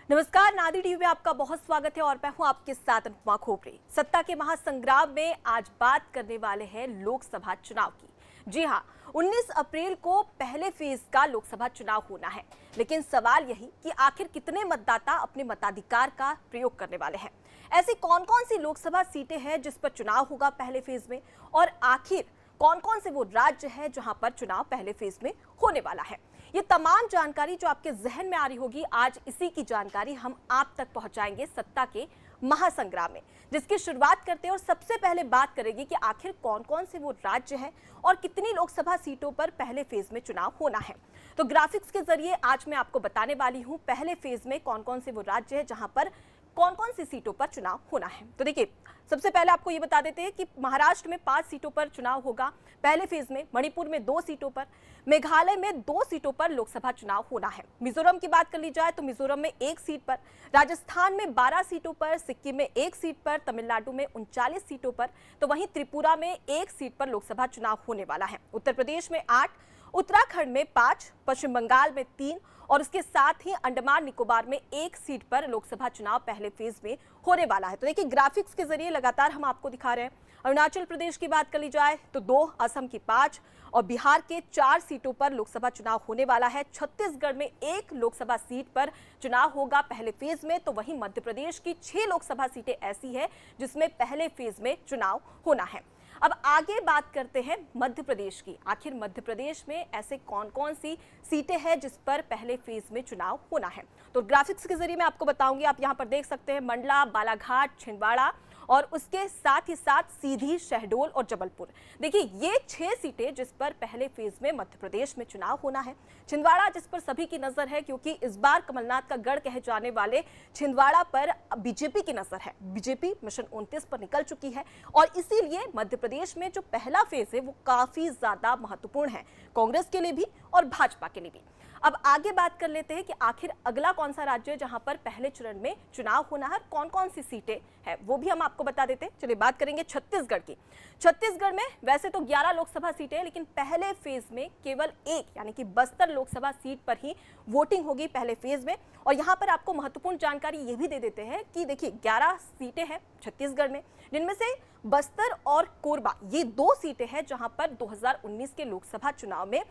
नमस्कार, नादी टीवी में आपका बहुत स्वागत है और मैं हूं आपके साथ अनुपमा खोपड़े। सत्ता के महासंग्राम में आज बात करने वाले हैं लोकसभा चुनाव की। जी हां, 19 अप्रैल को पहले फेज का लोकसभा चुनाव होना है, लेकिन सवाल यही कि आखिर कितने मतदाता अपने मताधिकार का प्रयोग करने वाले हैं। ऐसी कौन कौन सी लोकसभा सीटें हैं जिस पर चुनाव होगा पहले फेज में, और आखिर कौन कौन से वो राज्य है जहां पर चुनाव पहले फेज में होने वाला है। ये तमाम जानकारी जो आपके जहन में आ रही होगी, आज इसी की जानकारी हम आप तक पहुंचाएंगे सत्ता के महासंग्राम में, जिसकी शुरुआत करते हैं और सबसे पहले बात करेंगे कि आखिर कौन कौन से वो राज्य हैं और कितनी लोकसभा सीटों पर पहले फेज में चुनाव होना है। तो ग्राफिक्स के जरिए आज मैं आपको बताने वाली हूं पहले फेज में कौन कौन से वो राज्य हैं जहां पर कौन कौन सी सीटों पर चुनाव होना है। तो देखिए, सबसे पहले आपको ये बता देते हैं कि महाराष्ट्र में 5 सीटों पर चुनाव होगा पहले फेज में, मणिपुर में 2 सीटों पर, मेघालय में 2 सीटों पर लोकसभा चुनाव होना है। मिजोरम की बात कर ली जाए तो मिजोरम में 1 सीट पर, राजस्थान में 12 सीटों पर, सिक्किम में 1 सीट पर, तमिलनाडु में 39 सीटों पर, तो वहीं त्रिपुरा में 1 सीट पर लोकसभा चुनाव होने वाला है। उत्तर प्रदेश में 8, उत्तराखंड में 5, पश्चिम बंगाल में 3 और उसके साथ ही अंडमान निकोबार में 1 सीट पर लोकसभा चुनाव पहले फेज में होने वाला है। तो देखिए, ग्राफिक्स के जरिए लगातार हम आपको दिखा रहे हैं। अरुणाचल प्रदेश की बात कर ली जाए तो 2, असम की 5 और बिहार के 4 सीटों पर लोकसभा चुनाव होने वाला है। छत्तीसगढ़ में 1 लोकसभा सीट पर चुनाव होगा पहले फेज में, तो वहीं मध्य प्रदेश की 6 लोकसभा सीटें ऐसी है जिसमें पहले फेज में चुनाव होना है। अब आगे बात करते हैं मध्य प्रदेश की। आखिर मध्य प्रदेश में ऐसे कौन कौन सी सीटें हैं जिस पर पहले फेज में चुनाव होना है। तो ग्राफिक्स के जरिए मैं आपको बताऊंगी। आप यहां पर देख सकते हैं मंडला, बालाघाट, छिंदवाड़ा और उसके साथ ही साथ सीधी, शहडोल और जबलपुर। देखिए, ये 6 सीटें जिस पर पहले फेज में मध्य प्रदेश में चुनाव होना है। छिंदवाड़ा जिस पर सभी की नजर है, क्योंकि इस बार कमलनाथ का गढ़ कहे जाने वाले छिंदवाड़ा पर बीजेपी की नजर है। बीजेपी मिशन 29 पर निकल चुकी है और इसीलिए मध्य प्रदेश में जो पहला फेज है वो काफी ज्यादा महत्वपूर्ण है, कांग्रेस के लिए भी और भाजपा के लिए भी। अब आगे बात कर लेते हैं कि आखिर अगला कौन सा राज्य है जहां पर पहले चरण में चुनाव होना है, कौन कौन सी सीटें हैं वो भी हम आपको बता देते हैं। चलिए बात करेंगे छत्तीसगढ़ की। छत्तीसगढ़ में वैसे तो 11 लोकसभा सीटें हैं, लेकिन पहले फेज में केवल 1 यानी कि बस्तर लोकसभा सीट पर ही वोटिंग होगी पहले फेज में। और यहां पर आपको महत्वपूर्ण जानकारी ये भी दे देते हैं कि देखिए, 11 सीटें हैं छत्तीसगढ़ में, जिनमें से बस्तर और कोरबा ये 2 सीटें हैं जहां पर 2019 के लोकसभा चुनाव में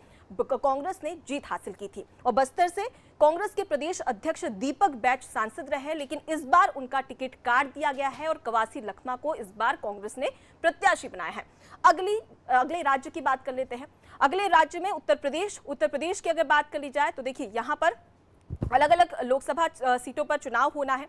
कांग्रेस ने जीत हासिल की थी और बस्तर से कांग्रेस के प्रदेश अध्यक्ष दीपक बैच सांसद रहे, लेकिन इस बार उनका टिकट काट दिया गया है और कवासी लखमा को इस बार कांग्रेस ने प्रत्याशी बनाया है। अगले राज्य की बात कर लेते हैं। अगले राज्य में उत्तर प्रदेश की अगर बात कर ली जाए तो देखिए, यहाँ पर अलग अलग लोकसभा सीटों पर चुनाव होना है।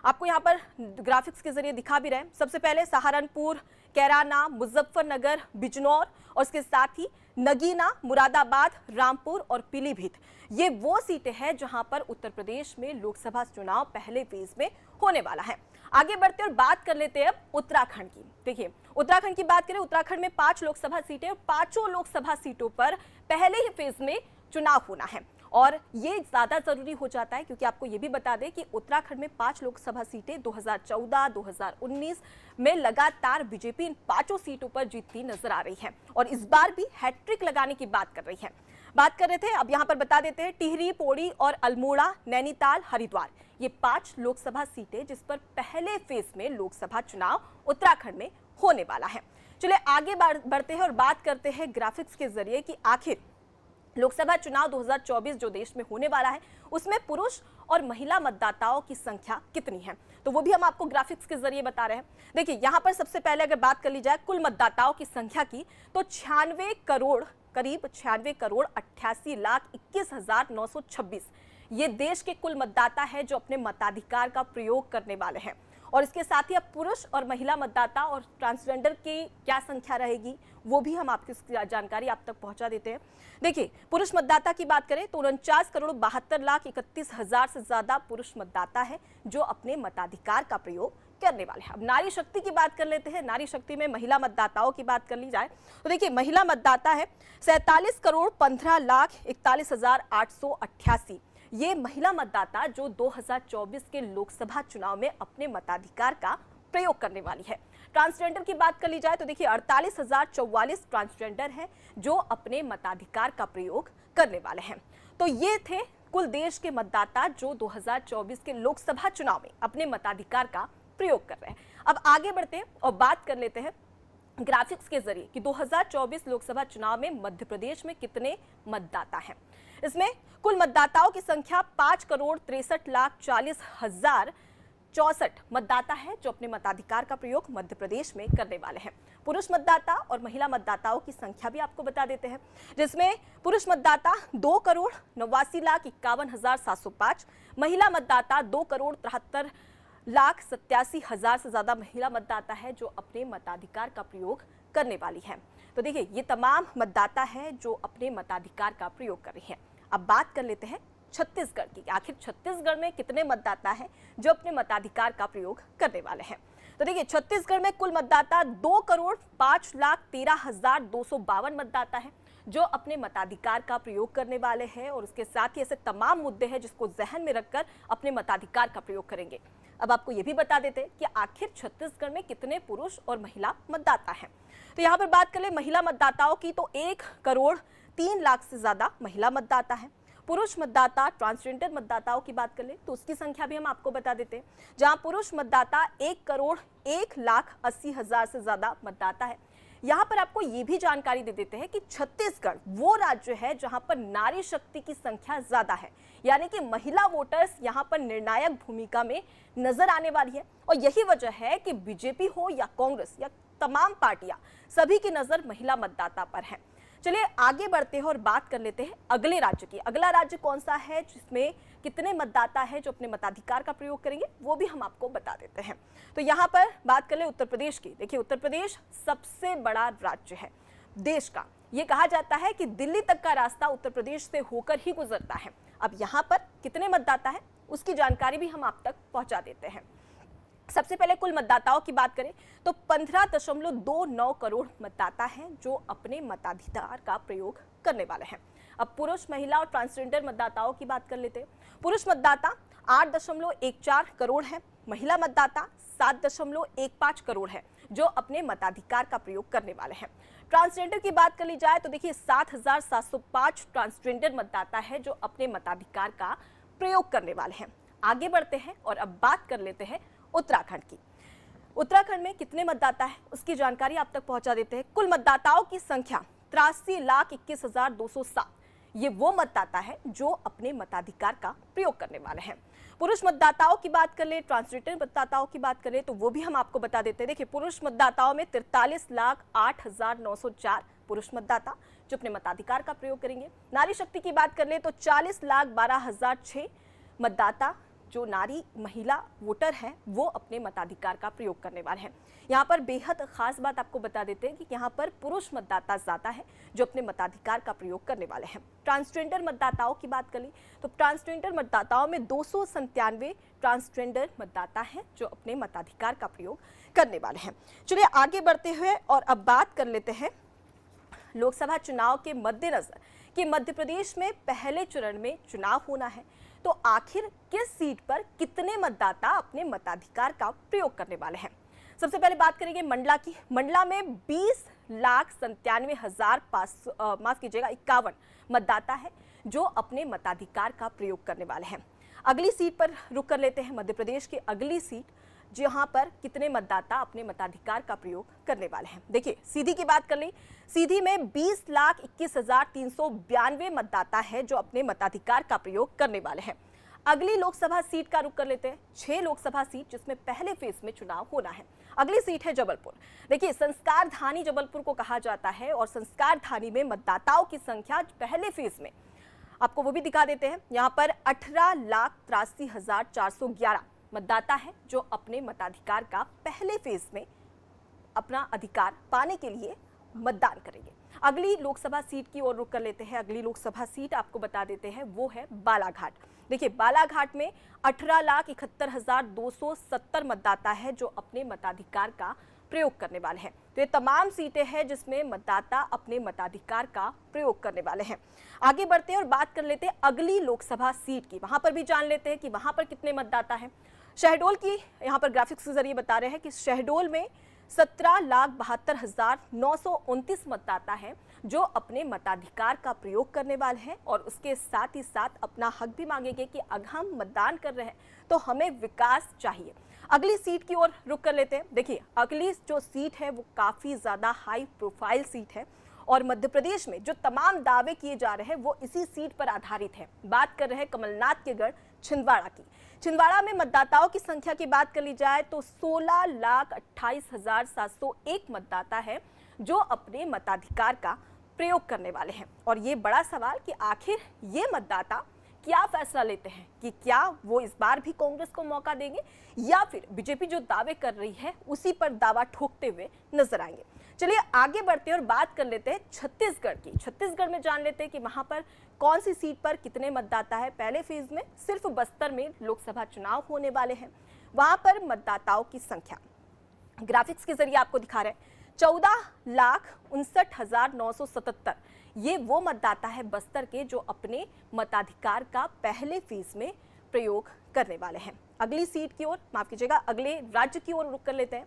आपको यहाँ पर ग्राफिक्स के जरिए दिखा भी रहे हैं। सबसे पहले सहारनपुर, कैराना, मुजफ्फरनगर, बिजनौर और उसके साथ ही नगीना, मुरादाबाद, रामपुर और पीलीभीत, ये वो सीटें हैं जहां पर उत्तर प्रदेश में लोकसभा चुनाव पहले फेज में होने वाला है। आगे बढ़ते और बात कर लेते हैं अब उत्तराखंड की। देखिए, उत्तराखंड की बात करें, उत्तराखंड में 5 लोकसभा सीटें और 5 लोकसभा सीटों पर पहले ही फेज में चुनाव होना है और ये ज्यादा जरूरी हो जाता है, क्योंकि आपको ये भी बता दें कि उत्तराखंड में 5 लोकसभा सीटें 2014, 2019 में लगातार बीजेपी इन 5 सीटों पर जीतती नजर आ रही है और इस बार भी हैट्रिक लगाने की बात कर रही है। बात कर रहे थे, अब यहां पर बता देते हैं, टिहरी, पौड़ी और अल्मोड़ा, नैनीताल, हरिद्वार, ये 5 लोकसभा सीटें जिस पर पहले फेज में लोकसभा चुनाव उत्तराखंड में होने वाला है। चलिए आगे बढ़ते हैं और बात करते हैं ग्राफिक्स के जरिए कि आखिर लोकसभा चुनाव 2024 जो देश में होने वाला है उसमें पुरुष और महिला मतदाताओं की संख्या कितनी है, तो वो भी हम आपको ग्राफिक्स के जरिए बता रहे हैं। देखिए, यहाँ पर सबसे पहले अगर बात कर ली जाए कुल मतदाताओं की संख्या की, तो 96 करोड़, करीब 96 करोड़ 88 लाख 21,926 ये देश के कुल मतदाता है जो अपने मताधिकार का प्रयोग करने वाले हैं। और इसके साथ ही अब पुरुष और महिला मतदाता और ट्रांसजेंडर की क्या संख्या रहेगी वो भी हम आपकी जानकारी आप तक पहुंचा देते हैं। देखिए, पुरुष मतदाता की बात करें तो 49 करोड़ 72 लाख 31 हजार से ज्यादा पुरुष मतदाता है जो अपने मताधिकार का प्रयोग करने वाले हैं। अब नारी शक्ति की बात कर लेते हैं। नारी शक्ति में महिला मतदाताओं की बात कर ली जाए तो देखिए, महिला मतदाता है 47 करोड़ 15 लाख 41 हजार 888 ये महिला मतदाता जो 2024 के लोकसभा चुनाव में अपने मताधिकार का प्रयोग करने वाली है। ट्रांसजेंडर की बात कर ली जाए तो देखिए 48,044 ट्रांसजेंडर हैं जो अपने मताधिकार का प्रयोग करने वाले हैं। तो ये थे कुल देश के मतदाता जो 2024 के लोकसभा चुनाव में अपने मताधिकार का प्रयोग कर रहे हैं। अब आगे बढ़ते हैं और बात कर लेते हैं ग्राफिक्स के जरिए कि 2024 लोकसभा चुनाव में मध्य प्रदेश में कितने मतदाता हैं। इसमें कुल मतदाताओं की संख्या 5,63,40,064 मतदाता है जो अपने मताधिकार का प्रयोग मध्य प्रदेश में करने वाले हैं। पुरुष मतदाता और महिला मतदाताओं की संख्या भी आपको बता देते हैं, जिसमें पुरुष मतदाता 2,89,51,705, महिला मतदाता 2,73,87,000 से ज्यादा महिला मतदाता है जो अपने मताधिकार का प्रयोग करने वाली है। तो देखिए, ये तमाम मतदाता है जो अपने मताधिकार का प्रयोग कर रही हैं। अब बात कर लेते हैं छत्तीसगढ़ की। आखिर छत्तीसगढ़ में कितने मतदाता हैं जो अपने मताधिकार का प्रयोग करने वाले हैं। तो देखिए, छत्तीसगढ़ में कुल मतदाता 2,05,13,252 मतदाता है जो अपने मताधिकार का प्रयोग करने वाले हैं और उसके साथ ही ऐसे तमाम मुद्दे हैं जिसको जहन में रखकर अपने मताधिकार का प्रयोग करेंगे। अब आपको ये भी बता देते हैं कि आखिर छत्तीसगढ़ में कितने पुरुष और महिला मतदाता हैं। तो यहाँ पर बात कर ले महिला मतदाताओं की, तो 1,03,00,000 से ज्यादा महिला मतदाता है। पुरुष मतदाता ट्रांसजेंडर मतदाताओं की बात कर ले तो उसकी संख्या भी हम आपको बता देते हैं, जहां पुरुष मतदाता 1,01,80,000 से ज्यादा मतदाता है। यहाँ पर आपको ये भी जानकारी दे देते हैं कि छत्तीसगढ़ वो राज्य है जहां पर नारी शक्ति की संख्या ज्यादा है, यानी कि महिला वोटर्स यहां पर निर्णायक भूमिका में नजर आने वाली है। और यही वजह है कि बीजेपी हो या कांग्रेस या तमाम पार्टियां, सभी की नजर महिला मतदाता पर है। चलिए आगे बढ़ते हैं और बात कर लेते हैं अगले राज्य की। अगला राज्य कौन सा है जिसमें कितने मतदाता है जो अपने मताधिकार का प्रयोग करेंगे, वो भी हम आपको बता देते हैं। तो यहाँ पर बात कर ले उत्तर प्रदेश की। देखिए, उत्तर प्रदेश सबसे बड़ा राज्य है देश का। ये कहा जाता है कि दिल्ली तक का रास्ता उत्तर प्रदेश से होकर ही गुजरता है। अब यहाँ पर कितने मतदाता है उसकी जानकारी भी हम आप तक पहुंचा देते हैं। सबसे पहले कुल मतदाताओं की बात करें तो 15.29 करोड़ मतदाता हैं जो अपने मताधिकार का प्रयोग करने वाले हैं। अब पुरुष, महिला और ट्रांसजेंडर मतदाताओं की बात कर लेते हैं। पुरुष मतदाता 8.14 करोड़ है, महिला मतदाता 7.15 करोड़ है जो अपने मताधिकार का प्रयोग करने वाले हैं। ट्रांसजेंडर की बात कर ली जाए तो देखिए 7,705 ट्रांसजेंडर मतदाता है जो अपने मताधिकार का प्रयोग करने वाले हैं। आगे बढ़ते हैं और अब बात कर लेते हैं उत्तराखंड की। उत्तराखंड में कितने मतदाता है उसकी जानकारी आप तक पहुंचा देते हैं। कुल मतदाताओं की संख्या 83,21,207। ये वो मतदाता है जो अपने मताधिकार का प्रयोग करने वाले हैं। पुरुष मतदाताओं की बात कर ले, ट्रांसजेंडर मतदाताओं की बात करें तो वो भी हम आपको बता देते हैं। देखिए, पुरुष मतदाताओं में 43,08,904 पुरुष मतदाता जो अपने मताधिकार का प्रयोग करेंगे। नारी शक्ति की बात कर ले तो 40,12,006 मतदाता जो नारी महिला वोटर हैं वो अपने मताधिकार का प्रयोग करने वाले हैं। यहाँ पर बेहद खास बात आपको बता देते हैं कि यहाँ पर पुरुष मतदाता ज्यादा है जो अपने मताधिकार का प्रयोग करने वाले हैं। ट्रांसजेंडर मतदाताओं की बात करें तो ट्रांसजेंडर मतदाताओं में 297 ट्रांसजेंडर मतदाता हैं जो अपने मताधिकार का प्रयोग करने वाले हैं। चलिए आगे बढ़ते हुए और अब बात कर लेते हैं लोकसभा चुनाव के मद्देनजर कि मध्य प्रदेश में पहले चरण में चुनाव होना है, तो आखिर किस सीट पर कितने मतदाता अपने मताधिकार का प्रयोग करने वाले हैं। सबसे पहले बात करेंगे मंडला की। मंडला में 20,97,51 मतदाता है जो अपने मताधिकार का प्रयोग करने वाले हैं। अगली सीट पर रुक कर लेते हैं, मध्य प्रदेश की अगली सीट जहां पर कितने मतदाता अपने मताधिकार का प्रयोग करने वाले हैं। देखिए, सीधी की बात कर ली, सीधी में 20,21,392 मतदाता है जो अपने मताधिकार का प्रयोग करने वाले हैं। अगली लोकसभा सीट का रुख कर लेते हैं, 6 लोकसभा सीट जिसमें पहले फेज में चुनाव होना है। अगली सीट है जबलपुर। देखिए, संस्कार धानी जबलपुर को कहा जाता है और संस्कार धानी में मतदाताओं की संख्या पहले फेज में आपको वो भी दिखा देते हैं। यहाँ पर 18,83,411 मतदाता है जो अपने मताधिकार का पहले फेज में अपना अधिकार पाने के लिए मतदान करेंगे। अगली लोकसभा सीट की ओर रुख कर लेते हैं। अगली लोकसभा सीट आपको बता देते हैं वो है बालाघाट। देखिए, बालाघाट में 18,71,270 मतदाता है जो अपने मताधिकार का प्रयोग करने वाले हैं। तो ये तमाम सीटें हैं जिसमें मतदाता अपने मताधिकार का प्रयोग करने वाले हैं। आगे बढ़ते हैं और बात कर लेते हैं अगली लोकसभा सीट की। वहां पर भी जान लेते हैं कि वहां पर कितने मतदाता हैं। शहडोल की यहाँ पर ग्राफिक्स के जरिए बता रहे हैं कि शहडोल में 17,72,929 मतदाता हैं जो अपने मताधिकार का प्रयोग करने वाले हैं और उसके साथ ही साथ अपना हक भी मांगेंगे कि अगर हम मतदान कर रहे हैं तो हमें विकास चाहिए। अगली सीट की ओर रुख कर लेते हैं। देखिए, अगली जो सीट है वो काफी ज्यादा हाई प्रोफाइल सीट है और मध्य प्रदेश में जो तमाम दावे किए जा रहे हैं वो इसी सीट पर आधारित है। बात कर रहे हैं कमलनाथ के गढ़ छिंदवाड़ा की। छिंदवाड़ा में मतदाताओं की संख्या की बात कर ली जाए तो 16,28,701 मतदाता है जो अपने मताधिकार का प्रयोग करने वाले हैं। और ये बड़ा सवाल कि आखिर ये मतदाता क्या फैसला लेते हैं कि क्या वो इस बार भी कांग्रेस को मौका देंगे या फिर बीजेपी जो दावे कर रही है उसी पर दावा ठोकते हुए नजर आएंगे। चलिए आगे बढ़ते हैं और बात कर लेते हैं छत्तीसगढ़ की। छत्तीसगढ़ में जान लेते हैं कि वहां पर कौन सी सीट पर कितने मतदाता है। पहले फेज में सिर्फ बस्तर में लोकसभा चुनाव होने वाले हैं। वहां पर मतदाताओं की संख्या ग्राफिक्स के जरिए आपको दिखा रहे हैं 14,59,977। ये वो मतदाता है बस्तर के जो अपने मताधिकार का पहले फेज में प्रयोग करने वाले हैं। अगली सीट की ओर, माफ कीजिएगा, अगले राज्य की ओर रुख कर लेते हैं।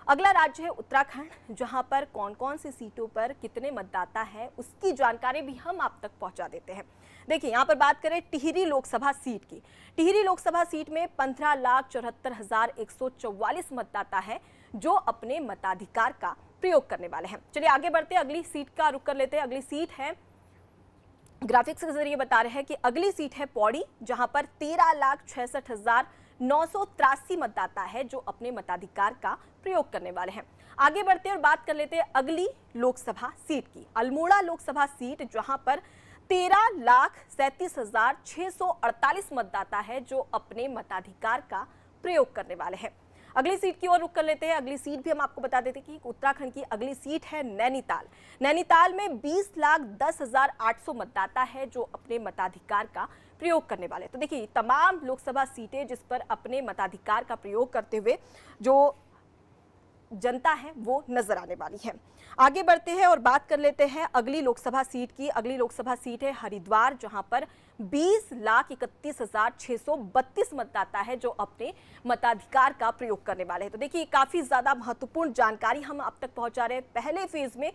अगला राज्य है उत्तराखंड, जहां पर कौन कौन सी सीटों पर कितने मतदाता है उसकी जानकारी भी हम आप तक पहुंचा देते हैं। देखिए, यहां पर बात करें टिहरी लोकसभा सीट की। टिहरी लोकसभा सीट में 15,74,144 मतदाता है जो अपने मताधिकार का प्रयोग करने वाले हैं। चलिए आगे बढ़ते हैं, अगली सीट का रुख कर लेते हैं। अगली सीट है, ग्राफिक्स के जरिए बता रहे हैं कि अगली सीट है पौड़ी, जहां पर 13,66,983 मतदाता है जो अपने मताधिकार का प्रयोग करने वाले हैं। आगे बढ़ते हैं और बात कर लेते हैं अगली लोकसभा सीट की। अल्मोड़ा लोकसभा सीट, जहां पर 13,37,648 मतदाता है जो अपने मताधिकार का प्रयोग करने वाले हैं। अगली सीट की ओर रुख कर लेते हैं। अगली सीट भी हम आपको बता देते हैं कि उत्तराखंड की अगली सीट है नैनीताल। नैनीताल में 20,10,800 मतदाता है जो अपने मताधिकार का प्रयोग करने वाले हैं। तो देखिए, तमाम लोकसभा सीटें जिस पर अपने मताधिकार का प्रयोग करते हुए जो जनता है वो नजर आने वाली है। आगे बढ़ते हैं और बात कर लेते हैं अगली लोकसभा सीट की। अगली लोकसभा सीट है हरिद्वार, जहां पर 20,31,632 मतदाता है जो अपने मताधिकार का प्रयोग करने वाले हैं। तो देखिए, काफी ज्यादा महत्वपूर्ण जानकारी हम आप तक पहुंचा रहे हैं। पहले फेज में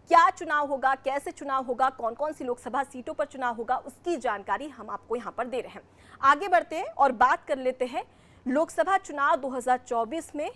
क्या चुनाव होगा, कैसे चुनाव होगा, कौन कौन सी लोकसभा सीटों पर चुनाव होगा, उसकी जानकारी हम आपको यहां पर दे रहे हैं। आगे बढ़ते हैं और बात कर लेते हैं लोकसभा चुनाव 2024 में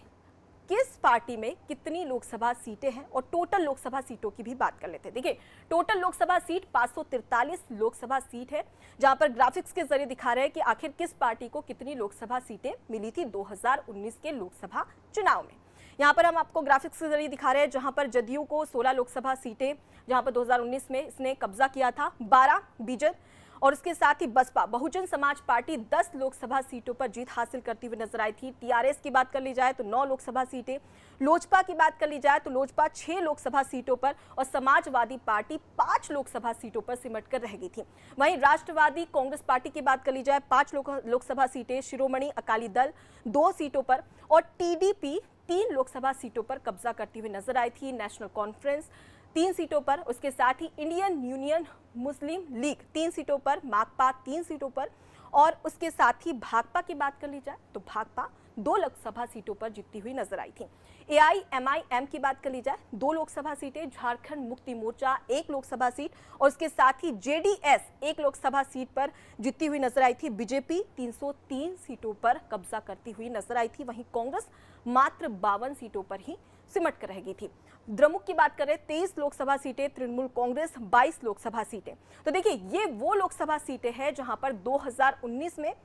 किस पार्टी में कितनी लोकसभा सीटें हैं और टोटल लोकसभा सीटों की भी बात कर लेते हैं। देखिए, total Lok Sabha seat 543 Lok Sabha seat है, जहां पर ग्राफिक्स के जरिए दिखा रहे हैं कि आखिर किस पार्टी को कितनी लोकसभा सीटें मिली थी 2019 के लोकसभा चुनाव में। यहां पर हम आपको ग्राफिक्स के जरिए दिखा रहे हैं, जहां पर जदयू को 16 लोकसभा सीटें, जहां पर 2019 में इसने कब्जा किया था, 12 बीजेपी और उसके साथ ही बसपा बहुजन समाज पार्टी 10 लोकसभा सीटों पर जीत हासिल करती हुई नजर आई थी। टीआरएस की बात कर ली जाए तो 9 लोकसभा सीटें, लोजपा की बात कर ली जाए तो लोजपा 6 लोकसभा सीटों पर और समाजवादी पार्टी 5 लोकसभा सीटों पर सिमट कर रह गई थी। वहीं राष्ट्रवादी कांग्रेस पार्टी की बात कर ली जाए 5 लोकसभा सीटें, शिरोमणि अकाली दल 2 सीटों पर और टीडीपी 3 लोकसभा सीटों पर कब्जा करती हुई नजर आई थी। नेशनल कॉन्फ्रेंस 3 सीटों पर, उसके साथ ही इंडियन यूनियन मुस्लिम लीग 3 सीटों पर, माकपा 3 सीटों पर और उसके साथ ही भाकपा की बात कर ली जाए तो भाकपा 2 लोकसभा सीटों पर जीतती हुई नजर आई थी। एआईएमआईएम की बात कर ली जाए 2 लोकसभा सीटें, झारखंड मुक्ति मोर्चा 1 लोकसभा सीट और उसके साथ ही जेडीएस 1 लोकसभा सीट पर जीतती हुई नजर आई थी। बीजेपी 303 सीटों पर कब्जा करती हुई नजर आई थी। वहीं कांग्रेस मात्र 52 सीटों पर ही सिमट कर रह गई थी। द्रमुक की बात करें 23 लोकसभा सीटें, तृणमूल कांग्रेस 22 लोकसभा सीटें। तो देखिए, ये वो लोकसभा सीटें हैं जहां पर 2019 में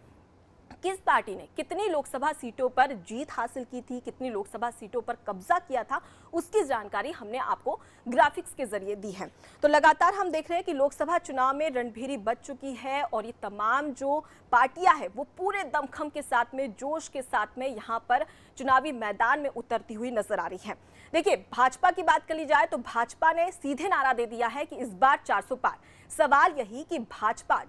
किस पार्टी ने कितनी लोकसभा सीटों पर जीत हासिल की थी, कितनी लोकसभा सीटों पर कब्जा किया था, उसकी जानकारी हमने आपको ग्राफिक्स के जरिए दी है। तो लगातार हम देख रहे हैं कि लोकसभा चुनाव में रणभेरी बज चुकी है और ये तमाम जो पार्टियां हैं वो पूरे दमखम के साथ में, जोश के साथ में यहाँ पर चुनावी मैदान में उतरती हुई नजर आ रही है। देखिए, भाजपा की बात कर ली जाए तो भाजपा ने सीधे नारा दे दिया है कि इस बार 400 पार। सवाल यही कि भाजपा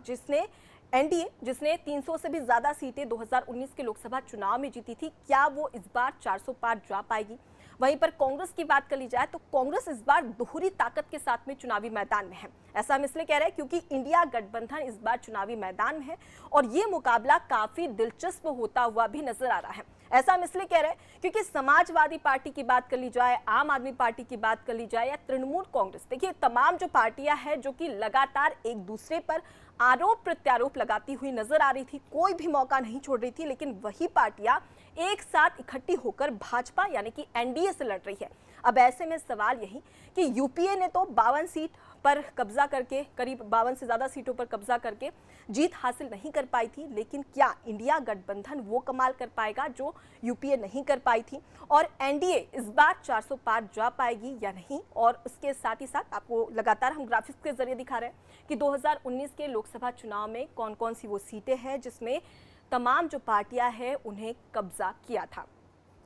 एनडीए जिसने 300 से भी ज्यादा सीटें 2019 के लोकसभा चुनाव में जीती थी, क्या वो इस बार 400 पार जा पाएगी? वहीं पर कांग्रेस की बात कर ली जाए तो कांग्रेस इस बार दोहरी ताकत के साथ में चुनावी मैदान में है। ऐसा हम इसलिए कह रहे हैं क्योंकि इंडिया गठबंधन इस बार चुनावी मैदान में है और ये मुकाबला काफी दिलचस्प होता हुआ भी नजर आ रहा है। ऐसा हम इसलिए कह रहे हैं क्योंकि समाजवादी पार्टी की बात कर ली जाए, आम आदमी पार्टी की बात कर ली जाए या तृणमूल कांग्रेस, देखिए तमाम जो पार्टियां हैं जो कि लगातार एक दूसरे पर आरोप प्रत्यारोप लगाती हुई नजर आ रही थी, कोई भी मौका नहीं छोड़ रही थी, लेकिन वही पार्टियां एक साथ इकट्ठी होकर भाजपा यानी कि एनडीए से लड़ रही है। अब ऐसे में सवाल यही कि यूपीए ने तो 52 सीट पर कब्जा करके, करीब 52 से ज्यादा सीटों पर कब्जा करके जीत हासिल नहीं कर पाई थी, लेकिन क्या इंडिया गठबंधन वो कमाल कर पाएगा जो यूपीए नहीं कर पाई थी, और एनडीए इस बार 400 पार जा पाएगी या नहीं। और उसके साथ ही साथ आपको लगातार हम ग्राफिक्स के जरिए दिखा रहे हैं कि 2019 के लोकसभा चुनाव में कौन कौन सी वो सीटें हैं जिसमें तमाम जो पार्टियां हैं उन्हें कब्जा किया था।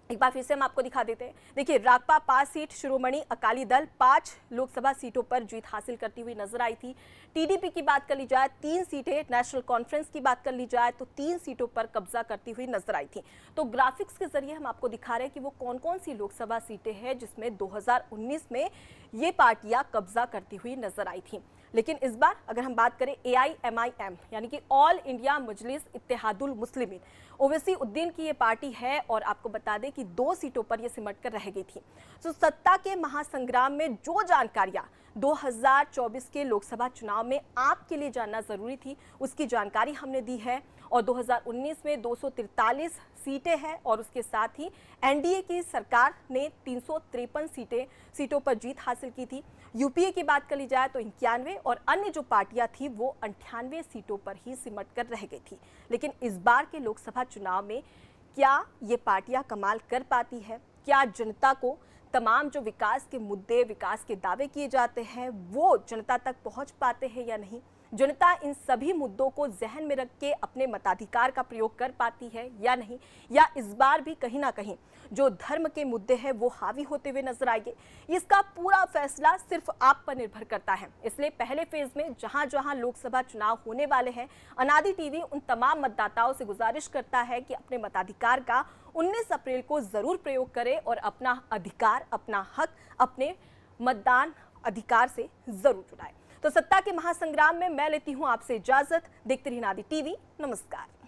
एक बार फिर से हम आपको दिखा देते हैं। देखिए राकपा 5 सीट, शिरोमणि अकाली दल 5 लोकसभा सीटों पर जीत हासिल करती हुई नजर आई थी। टीडीपी की बात कर ली जाए 3 सीटें, नेशनल कॉन्फ्रेंस की बात कर ली जाए तो 3 सीटों पर कब्जा करती हुई नजर आई थी। तो ग्राफिक्स के जरिए हम आपको दिखा रहे हैं कि वो कौन कौन सी लोकसभा सीटें हैं जिसमें 2019 में ये पार्टियां कब्जा करती हुई नजर आई थी। लेकिन इस बार अगर हम बात करें AIMIM यानी कि ऑल इंडिया मजलिस इत्तेहादुल मुस्लिमीन, ओवैसी उद्दीन की ये पार्टी है और आपको बता दें कि 2 सीटों पर ये सिमट कर रह गई थी। तो सत्ता के महासंग्राम में जो जानकारियां 2024 के लोकसभा चुनाव में आपके लिए जानना जरूरी थी उसकी जानकारी हमने दी है। और 2019 में 243 सीटें हैं और उसके साथ ही एनडीए की सरकार ने 353 सीटों पर जीत हासिल की थी। यूपीए की बात कर ली जाए तो 91 और अन्य जो पार्टियां थी वो 98 सीटों पर ही सिमट कर रह गई थी। लेकिन इस बार के लोकसभा चुनाव में क्या ये पार्टियां कमाल कर पाती है? क्या जनता को तमाम जो विकास के मुद्दे, विकास के दावे किए जाते हैं वो जनता तक पहुंच पाते हैं या नहीं? जनता इन सभी मुद्दों को जहन में रख के अपने मताधिकार का प्रयोग कर पाती है या नहीं? या इस बार भी कहीं ना कहीं जो धर्म के मुद्दे हैं वो हावी होते हुए नजर आएंगे? इसका पूरा फैसला सिर्फ आप पर निर्भर करता है। इसलिए पहले फेज में जहां जहां लोकसभा चुनाव होने वाले हैं, अनादि टीवी उन तमाम मतदाताओं से गुजारिश करता है कि अपने मताधिकार का 19 अप्रैल को जरूर प्रयोग करें और अपना अधिकार, अपना हक अपने मतदान अधिकार से जरूर जुटाएं। तो सत्ता के महासंग्राम में मैं लेती हूं आपसे इजाजत। देखते रहिए अनादि टीवी। नमस्कार।